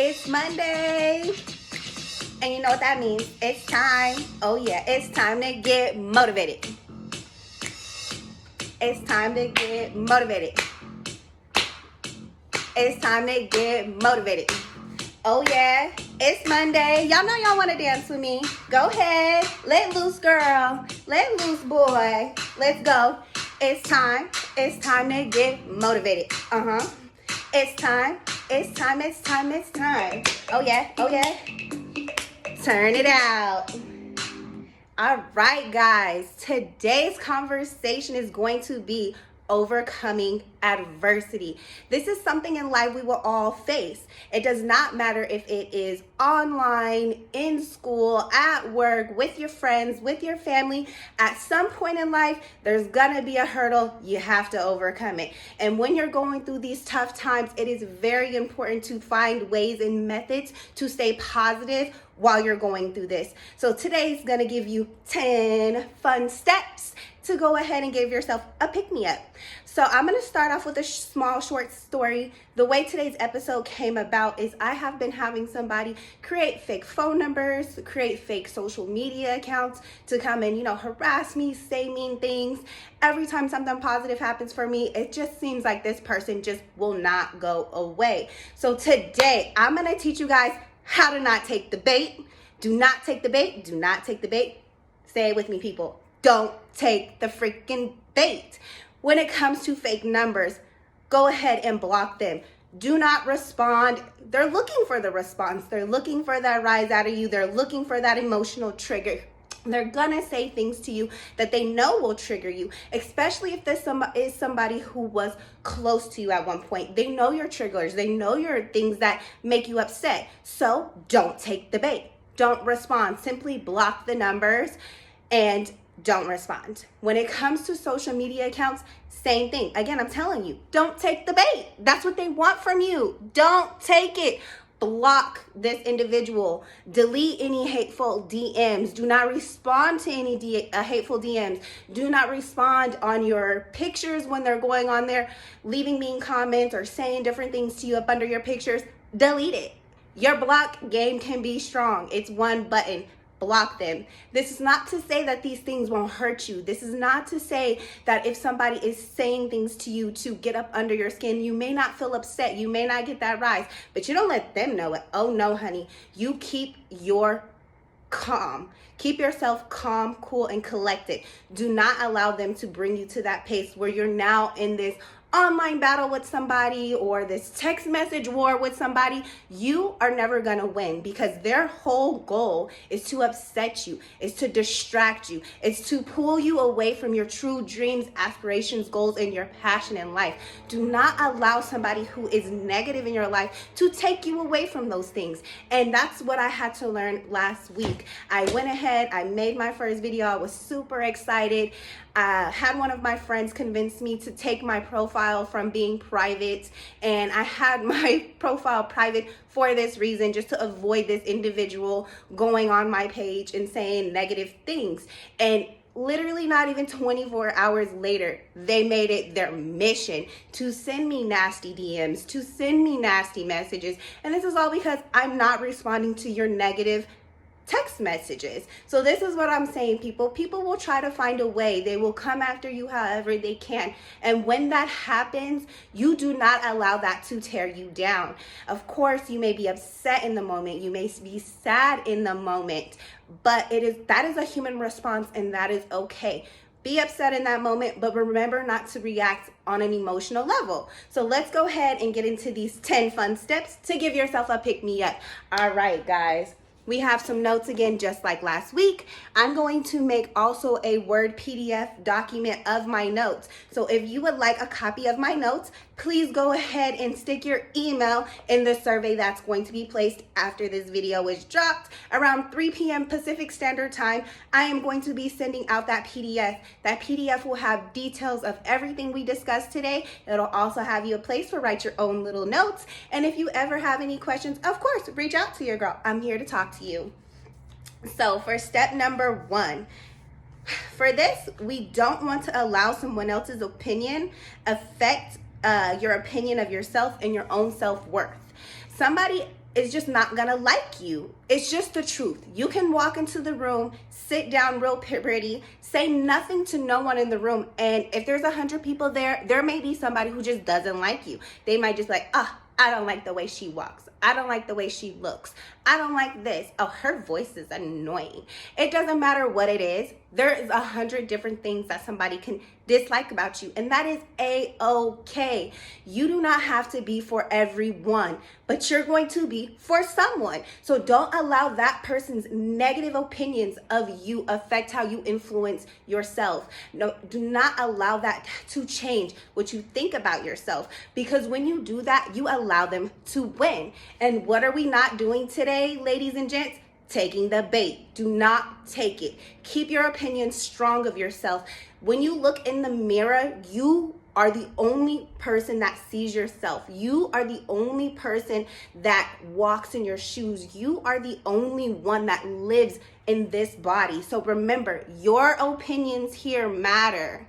It's Monday. And you know what that means? It's time. Oh yeah, it's time to get motivated. It's time to get motivated. It's time to get motivated. Oh yeah, it's Monday. Y'all know y'all want to dance with me. Go ahead. Let loose, girl. Let loose, boy. Let's go. It's time. It's time to get motivated. It's time. It's time. It's time. It's time. Oh yeah. Oh yeah. Turn it out. All right, guys. Today's conversation is going to be overcoming adversity. This is something in life we will all face. It does not matter if it is online, in school, at work, with your friends, with your family. At some point in life, there's gonna be a hurdle. You have to overcome it. And when you're going through these tough times, it is very important to find ways and methods to stay positive while you're going through this. So today's gonna give you 10 fun steps to go ahead and give yourself a pick-me-up. So I'm gonna start off with a small short story. The way today's episode came about is I have been having somebody create fake phone numbers, create fake social media accounts to come and, harass me, say mean things. Every time something positive happens for me, it just seems like this person just will not go away. So today, I'm gonna teach you guys how to not take the bait. Do not take the bait. Do not take the bait. Say it with me, people. Don't take the freaking bait. When it comes to fake numbers, go ahead and block them. Do not respond. They're looking for the response. They're looking for that rise out of you. They're looking for that emotional trigger. They're gonna say things to you that they know will trigger you, especially if this is somebody who was close to you at one point. They know your triggers. They know your things that make you upset. So don't take the bait. Don't respond. Simply block the numbers and don't respond. When it comes to social media accounts, same thing. Again, I'm telling you, don't take the bait. That's what they want from you. Don't take it. Block this individual. Delete any hateful DMs. Do not respond to any hateful DMs. Do not respond on your pictures when they're going on there, leaving mean comments or saying different things to you up under your pictures. Delete it. Your block game can be strong. It's one button. Block them. This is not to say that these things won't hurt you. This is not to say that if somebody is saying things to you to get up under your skin, you may not feel upset. You may not get that rise, but you don't let them know it. Oh no, honey. You keep your calm. Keep yourself calm, cool, and collected. Do not allow them to bring you to that pace where you're now in this online battle with somebody or this text message war with somebody. You are never gonna win because their whole goal is to upset you, is to distract you, is to pull you away from your true dreams, aspirations, goals, and your passion in life. Do not allow somebody who is negative in your life to take you away from those things. And that's what I had to learn last week. I went ahead, I made my first video. I was super excited. I had one of my friends convince me to take my profile from being private, and I had my profile private for this reason, just to avoid this individual going on my page and saying negative things. And literally not even 24 hours later, they made it their mission to send me nasty DMs, to send me nasty messages. And this is all because I'm not responding to your negative text messages. So this is what I'm saying, people. People will try to find a way. They will come after you however they can. And when that happens, you do not allow that to tear you down. Of course, you may be upset in the moment. You may be sad in the moment, but that is a human response, and that is okay. Be upset in that moment, but remember not to react on an emotional level. So let's go ahead and get into these 10 fun steps to give yourself a pick-me-up. All right, guys. We have some notes again, just like last week. I'm going to make also a Word PDF document of my notes. So if you would like a copy of my notes, please go ahead and stick your email in the survey that's going to be placed after this video is dropped around 3 p.m. Pacific Standard Time. I am going to be sending out that PDF. That PDF will have details of everything we discussed today. It'll also have you a place to write your own little notes. And if you ever have any questions, of course, reach out to your girl. I'm here to talk to you. So for step number 1, for this, we don't want to allow someone else's opinion affect your opinion of yourself and your own self-worth. Somebody is just not gonna like you. It's just the truth. You can walk into the room, sit down real pretty, say nothing to no one in the room, and if there's 100 people there, there may be somebody who just doesn't like you. They might just like, I don't like the way she walks. I don't like the way she looks. I don't like this. Oh, her voice is annoying. It doesn't matter what it is. There is 100 different things that somebody can dislike about you, and that is a-okay. You do not have to be for everyone, but you're going to be for someone. So don't allow that person's negative opinions of you affect how you influence yourself. No, do not allow that to change what you think about yourself, because when you do that, you allow them to win. And what are we not doing today, ladies and gents? Taking the bait. Do not take it. Keep your opinion strong of yourself. When you look in the mirror, you are the only person that sees yourself. You are the only person that walks in your shoes. You are the only one that lives in this body. So remember, your opinions here matter.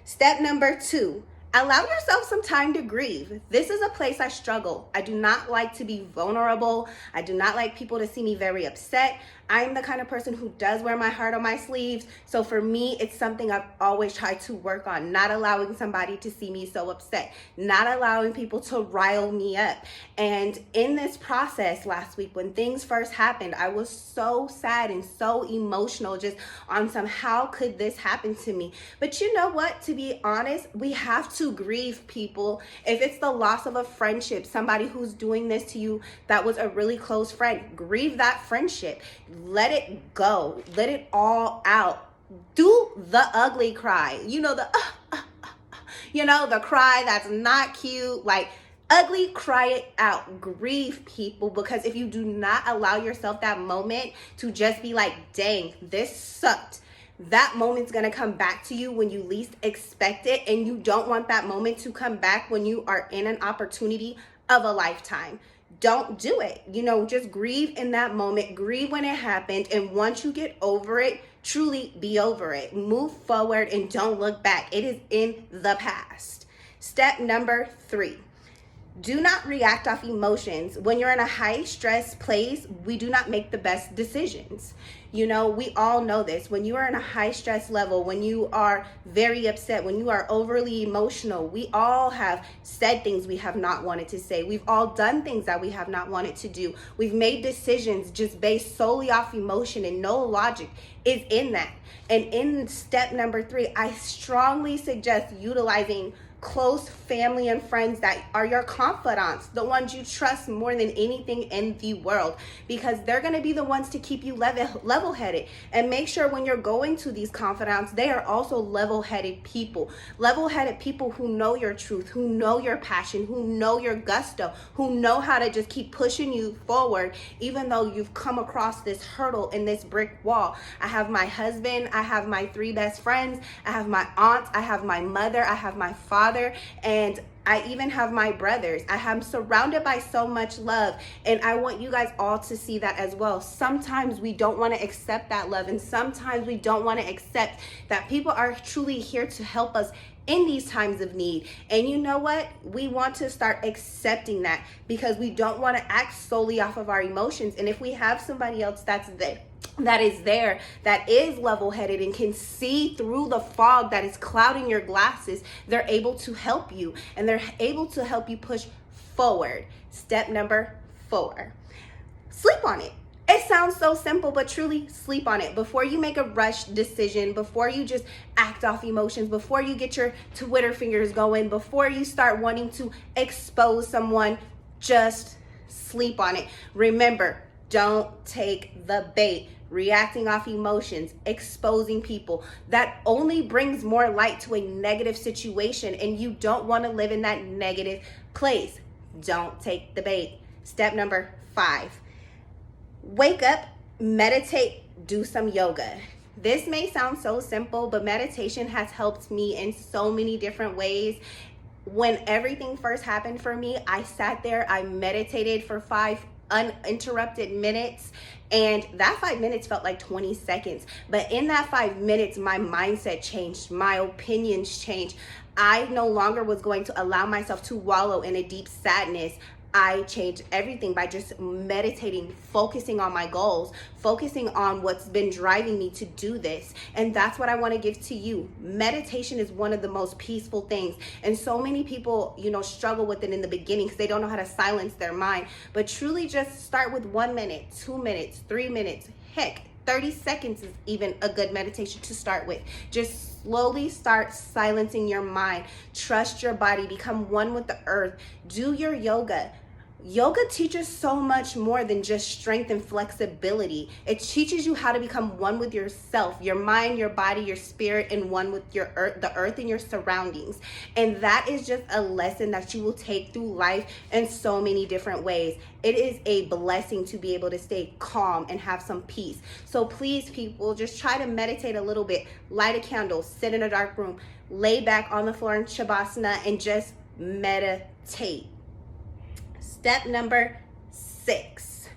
Step number 2. Allow yourself some time to grieve. This is a place I struggle. I do not like to be vulnerable. I do not like people to see me very upset. I'm the kind of person who does wear my heart on my sleeves. So for me, it's something I've always tried to work on, not allowing somebody to see me so upset, not allowing people to rile me up. And in this process last week, when things first happened, I was so sad and so emotional, just on some, how could this happen to me? But you know what? To be honest, we have to grieve, people. If it's the loss of a friendship, somebody who's doing this to you that was a really close friend, grieve that friendship. Let it go. Let it all out. Do the ugly cry. You know, the the cry that's not cute. Like, ugly, cry it out. Grieve, people, because if you do not allow yourself that moment to just be like, dang, this sucked, that moment's gonna come back to you when you least expect it, and you don't want that moment to come back when you are in an opportunity of a lifetime. Don't do it. Just grieve in that moment. Grieve when it happened, and once you get over it, truly be over it. Move forward and don't look back. It is in the past. Step number 3. Do not react off emotions. When you're in a high stress place, we do not make the best decisions. We all know this. When you are in a high stress level, when you are very upset, when you are overly emotional, we all have said things we have not wanted to say. We've all done things that we have not wanted to do. We've made decisions just based solely off emotion, and no logic is in that. And in step number 3, I strongly suggest utilizing close family and friends that are your confidants, the ones you trust more than anything in the world, because they're going to be the ones to keep you level-headed. And make sure when you're going to these confidants, they are also level-headed people who know your truth, who know your passion, who know your gusto, who know how to just keep pushing you forward even though you've come across this hurdle and this brick wall. I have my husband, I have my 3 best friends, I have my aunts, I have my mother, I have my father, and I even have my brothers. I am surrounded by so much love, and I want you guys all to see that as well. Sometimes we don't want to accept that love, and sometimes we don't want to accept that people are truly here to help us in these times of need. And you know what? We want to start accepting that, because we don't want to act solely off of our emotions. And if we have somebody else that is level-headed and can see through the fog that is clouding your glasses, they're able to help you, and they're able to help you push forward. Step number 4, sleep on it. It sounds so simple, but truly sleep on it. Before you make a rush decision, before you just act off emotions, before you get your Twitter fingers going, before you start wanting to expose someone, just sleep on it. Remember, don't take the bait. Reacting off emotions, exposing people, that only brings more light to a negative situation, and you don't want to live in that negative place. Don't take the bait. Step number 5, wake up, meditate, do some yoga. This may sound so simple, but meditation has helped me in so many different ways. When everything first happened for me, I sat there, I meditated for 5 uninterrupted minutes, and that 5 minutes felt like 20 seconds. But in that 5 minutes, my mindset changed, my opinions changed. I no longer was going to allow myself to wallow in a deep sadness. I changed everything by just meditating, focusing on my goals, focusing on what's been driving me to do this. And that's what I want to give to you. Meditation is one of the most peaceful things. And so many people, struggle with it in the beginning because they don't know how to silence their mind. But truly just start with 1 minute, 2 minutes, 3 minutes. Heck, 30 seconds is even a good meditation to start with. Just slowly start silencing your mind. Trust your body. Become one with the earth. Do your yoga. Yoga teaches so much more than just strength and flexibility. It teaches you how to become one with yourself, your mind, your body, your spirit, and one with your earth, the earth and your surroundings. And that is just a lesson that you will take through life in so many different ways. It is a blessing to be able to stay calm and have some peace. So please, people, just try to meditate a little bit. Light a candle, sit in a dark room, lay back on the floor in Shavasana, and just meditate. Step number 6.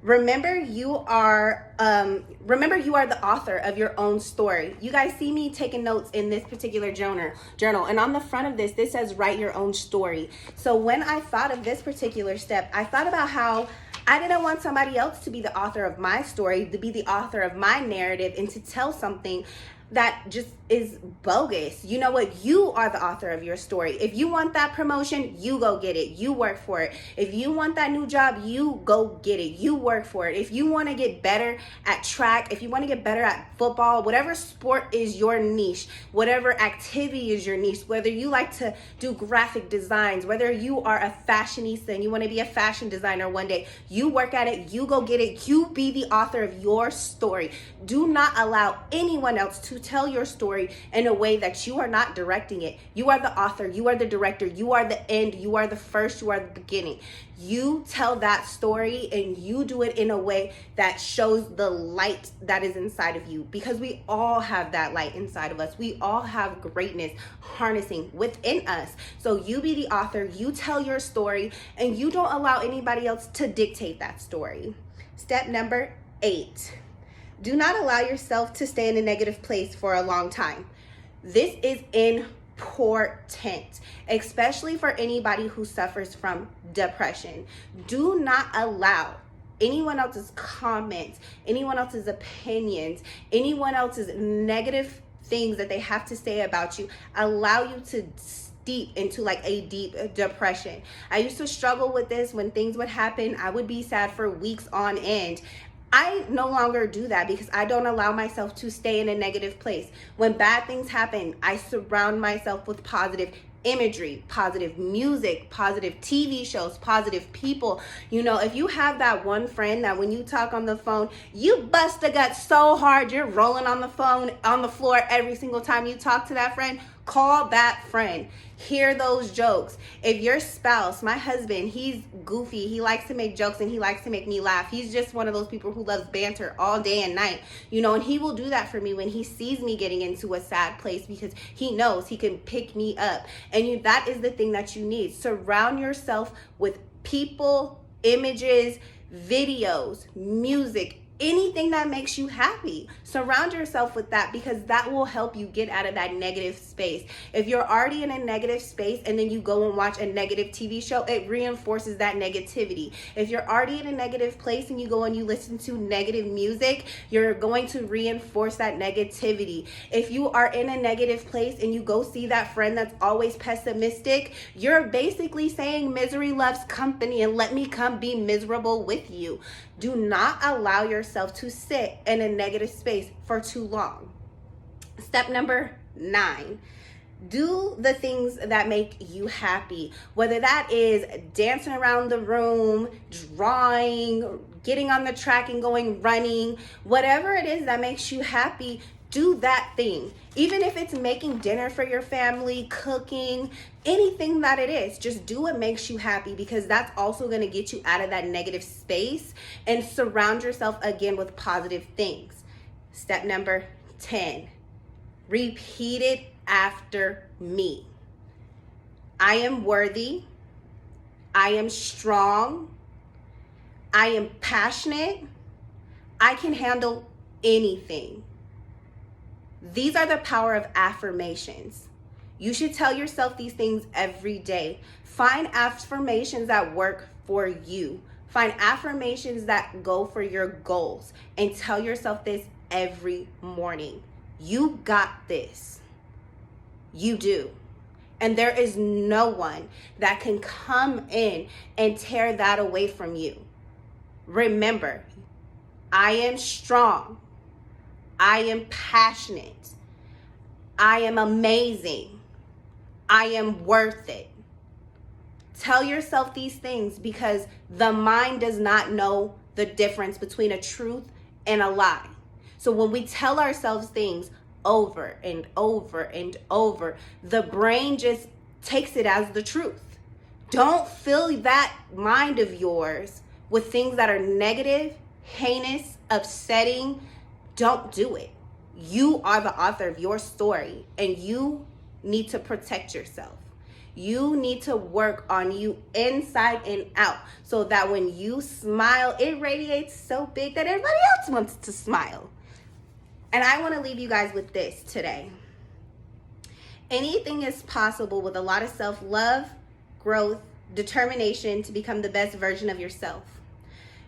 Remember you are the author of your own story. You guys see me taking notes in this particular journal, and on the front of this says write your own story. So when I thought of this particular step, I thought about how I didn't want somebody else to be the author of my story, to be the author of my narrative, and to tell something that just is bogus. You know what? You are the author of your story. If you want that promotion, you go get it. You work for it. If you want that new job, you go get it. You work for it. If you want to get better at track, if you want to get better at football, whatever sport is your niche, whatever activity is your niche, whether you like to do graphic designs, whether you are a fashionista and you want to be a fashion designer one day, you work at it, you go get it. You be the author of your story. Do not allow anyone else to tell your story in a way that you are not directing it. You are the author, you are the director, you are the end, you are the first, you are the beginning. You tell that story and you do it in a way that shows the light that is inside of you, because we all have that light inside of us. We all have greatness harnessing within us. So you be the author, you tell your story, and you don't allow anybody else to dictate that story. Step number 8. Do not allow yourself to stay in a negative place for a long time. This is important, especially for anybody who suffers from depression. Do not allow anyone else's comments, anyone else's opinions, anyone else's negative things that they have to say about you allow you to deep into like a deep depression. I used to struggle with this. When things would happen, I would be sad for weeks on end. I no longer do that because I don't allow myself to stay in a negative place. When bad things happen, I surround myself with positive imagery, positive music, positive TV shows, positive people. If you have that one friend that when you talk on the phone, you bust a gut so hard, you're rolling on the phone, on the floor every single time you talk to that friend, call that friend. Hear those jokes. If your spouse, my husband, he's goofy, he likes to make jokes and he likes to make me laugh. He's just one of those people who loves banter all day and night, and he will do that for me when he sees me getting into a sad place, because he knows he can pick me up. And that is the thing that you need. Surround yourself with people, images, videos, music, anything that makes you happy. Surround yourself with that, because that will help you get out of that negative space. If you're already in a negative space and then you go and watch a negative TV show, it reinforces that negativity. If you're already in a negative place and you go and you listen to negative music, you're going to reinforce that negativity. If you are in a negative place and you go see that friend that's always pessimistic, you're basically saying misery loves company and let me come be miserable with you. Do not allow yourself to sit in a negative space for too long. Step number 9. Do the things that make you happy, whether that is dancing around the room, drawing, getting on the track and going running, whatever it is that makes you happy. Do that thing. Even if it's making dinner for your family, cooking, anything that it is, just do what makes you happy, because that's also going to get you out of that negative space, and surround yourself again with positive things. Step number 10, repeat it after me. I am worthy. I am strong. I am passionate. I can handle anything. These are the power of affirmations. You should tell yourself these things every day. Find affirmations that work for you. Find affirmations that go for your goals and tell yourself this every morning. You got this. You do. And there is no one that can come in and tear that away from you. Remember, I am strong. I am passionate. I am amazing. I am worth it. Tell yourself these things because the mind does not know the difference between a truth and a lie. So when we tell ourselves things over and over and over, the brain just takes it as the truth. Don't fill that mind of yours with things that are negative, heinous, upsetting. Don't do it. You are the author of your story, and you need to protect yourself. You need to work on you inside and out so that when you smile, it radiates so big that everybody else wants to smile. And I want to leave you guys with this today. Anything is possible with a lot of self-love, growth, determination to become the best version of yourself.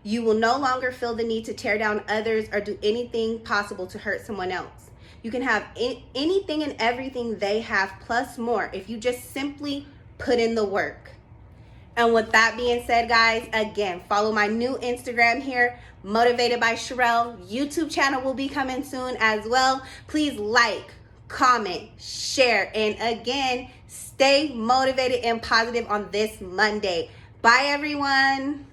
You will no longer feel the need to tear down others or do anything possible to hurt someone else. You can have anything and everything they have plus more if you just simply put in the work. And with that being said, guys, again, follow my new Instagram here, Motivated by Sherelle. YouTube channel will be coming soon as well. Please like, comment, share, and again, stay motivated and positive on this Monday. Bye, everyone.